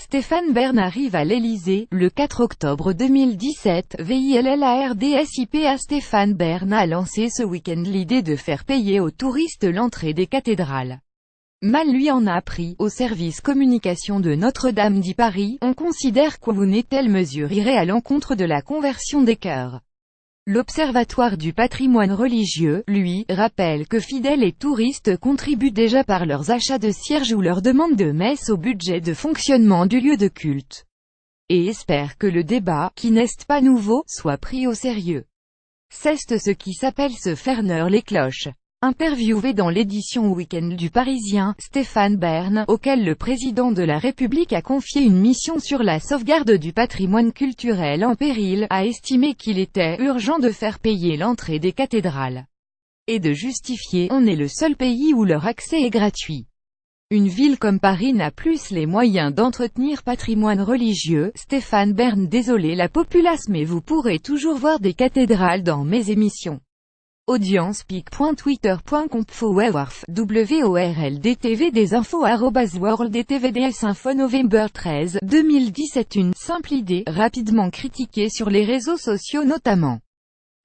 Stéphane Bern arrive à l'Élysée, le 4 octobre 2017, VILLARDSIPA. Stéphane Bern a lancé ce week-end l'idée de faire payer aux touristes l'entrée des cathédrales. Mal lui en a pris. Au service communication de Notre-Dame dit Paris, on considère qu'une telle mesure irait à l'encontre de la conversion des cœurs. L'Observatoire du patrimoine religieux, lui, rappelle que fidèles et touristes contribuent déjà par leurs achats de cierges ou leurs demandes de messe au budget de fonctionnement du lieu de culte. Et espère que le débat, qui n'est pas nouveau, soit pris au sérieux. C'est ce qui s'appelle se faire neur les cloches. Interviewé dans l'édition week-end du Parisien, Stéphane Bern, auquel le président de la République a confié une mission sur la sauvegarde du patrimoine culturel en péril, a estimé qu'il était urgent de faire payer l'entrée des cathédrales. Et de justifier, on est le seul pays où leur accès est gratuit. Une ville comme Paris n'a plus les moyens d'entretenir patrimoine religieux. Stéphane Bern: désolé la populace, mais vous pourrez toujours voir des cathédrales dans mes émissions. Audience pic.twitter.com /WorldDTV des infos @WorldDTVDS Info November 13, 2017. Une simple idée, rapidement critiquée sur les réseaux sociaux notamment.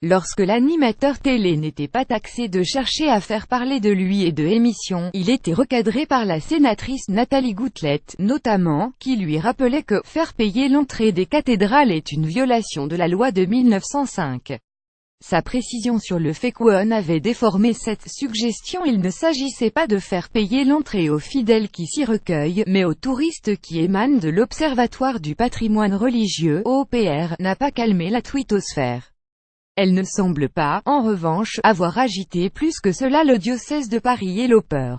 Lorsque l'animateur télé n'était pas taxé de chercher à faire parler de lui et de émissions, il était recadré par la sénatrice Nathalie Goutelette, notamment, qui lui rappelait que « faire payer l'entrée des cathédrales est une violation de la loi de 1905 ». Sa précision sur le fait qu'on avait déformé cette suggestion: il ne s'agissait pas de faire payer l'entrée aux fidèles qui s'y recueillent, mais aux touristes qui émanent de l'Observatoire du patrimoine religieux, OPR, n'a pas calmé la twittosphère. Elle ne semble pas, en revanche, avoir agité plus que cela le diocèse de Paris et l'OPER.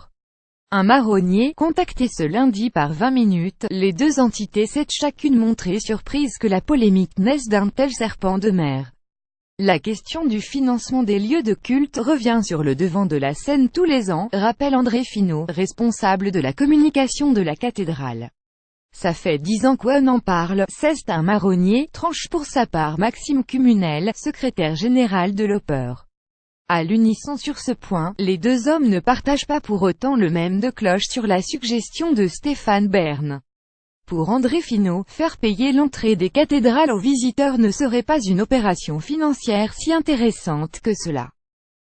Un marronnier, contacté ce lundi par 20 minutes, les deux entités s'est chacune montrée surprise que la polémique naisse d'un tel serpent de mer. La question du financement des lieux de culte revient sur le devant de la scène tous les ans, rappelle André Finot, responsable de la communication de la cathédrale. Ça fait 10 ans qu'on en parle, c'est un marronnier, tranche pour sa part Maxime Cumunel, secrétaire général de l'OPER. À l'unisson sur ce point, les deux hommes ne partagent pas pour autant le même de cloche sur la suggestion de Stéphane Bern. Pour André Finot, faire payer l'entrée des cathédrales aux visiteurs ne serait pas une opération financière si intéressante que cela.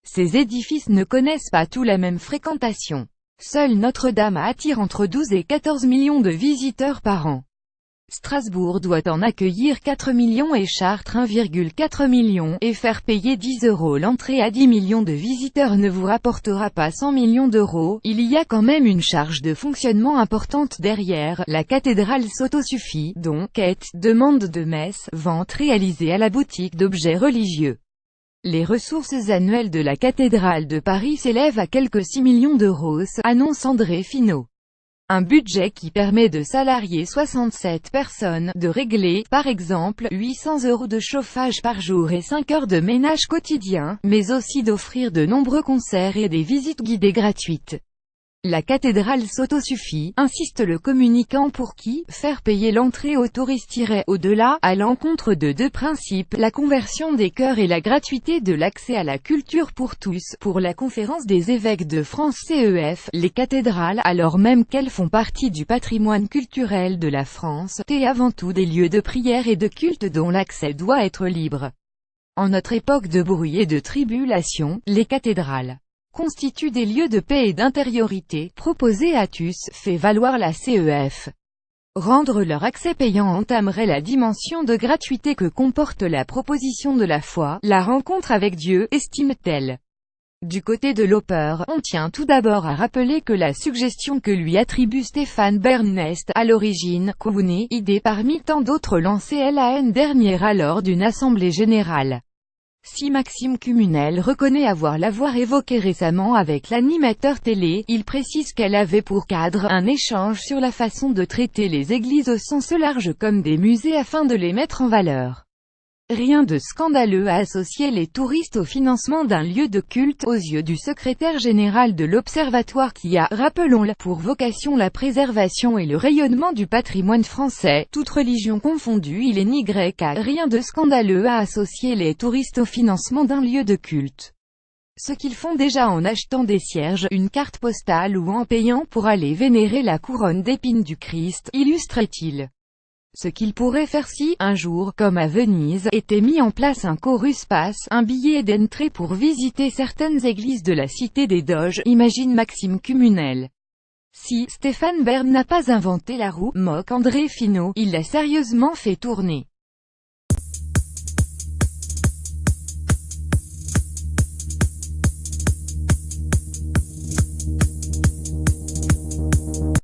Ces édifices ne connaissent pas tous la même fréquentation. Seule Notre-Dame attire entre 12 et 14 millions de visiteurs par an. Strasbourg doit en accueillir 4 millions et Chartres 1,4 million, et faire payer 10 € l'entrée à 10 millions de visiteurs ne vous rapportera pas 100 millions d'euros, il y a quand même une charge de fonctionnement importante derrière. La cathédrale s'autosuffit, dons, quêtes, demandes de messe, ventes réalisées à la boutique d'objets religieux. Les ressources annuelles de la cathédrale de Paris s'élèvent à quelques 6 millions d'euros, annonce André Finot. Un budget qui permet de salarier 67 personnes, de régler, par exemple, 800 € de chauffage par jour et 5 heures de ménage quotidien, mais aussi d'offrir de nombreux concerts et des visites guidées gratuites. La cathédrale s'autosuffit, insiste le communicant, pour qui faire payer l'entrée aux touristes irait au-delà, à l'encontre de deux principes, la conversion des cœurs et la gratuité de l'accès à la culture pour tous. Pour la Conférence des évêques de France CEF, les cathédrales, alors même qu'elles font partie du patrimoine culturel de la France, sont avant tout des lieux de prière et de culte dont l'accès doit être libre. En notre époque de bruit et de tribulation, les cathédrales constituent des lieux de paix et d'intériorité, proposés à tous, fait valoir la CEF. Rendre leur accès payant entamerait la dimension de gratuité que comporte la proposition de la foi, la rencontre avec Dieu, estime-t-elle. Du côté de l'OPER, on tient tout d'abord à rappeler que la suggestion que lui attribue Stéphane Bern n'est, à l'origine, qu'une idée parmi tant d'autres lancée l'année dernière lors d'une assemblée générale. Si Maxime Cumunel reconnaît l'avoir évoqué récemment avec l'animateur télé, il précise qu'elle avait pour cadre un échange sur la façon de traiter les églises au sens large comme des musées afin de les mettre en valeur. Rien de scandaleux à associer les touristes au financement d'un lieu de culte, aux yeux du secrétaire général de l'Observatoire qui a, rappelons-le, pour vocation la préservation et le rayonnement du patrimoine français, toute religion confondue. Il est ni grec à rien de scandaleux à associer les touristes au financement d'un lieu de culte. Ce qu'ils font déjà en achetant des cierges, une carte postale ou en payant pour aller vénérer la couronne d'épines du Christ, illustrait-il. Ce qu'ils pourraient faire si, un jour, comme à Venise, était mis en place un chorus pass, un billet d'entrée pour visiter certaines églises de la cité des Doges, imagine Maxime Cumunel. Si Stéphane Bern n'a pas inventé la roue, moque André Finot, il l'a sérieusement fait tourner.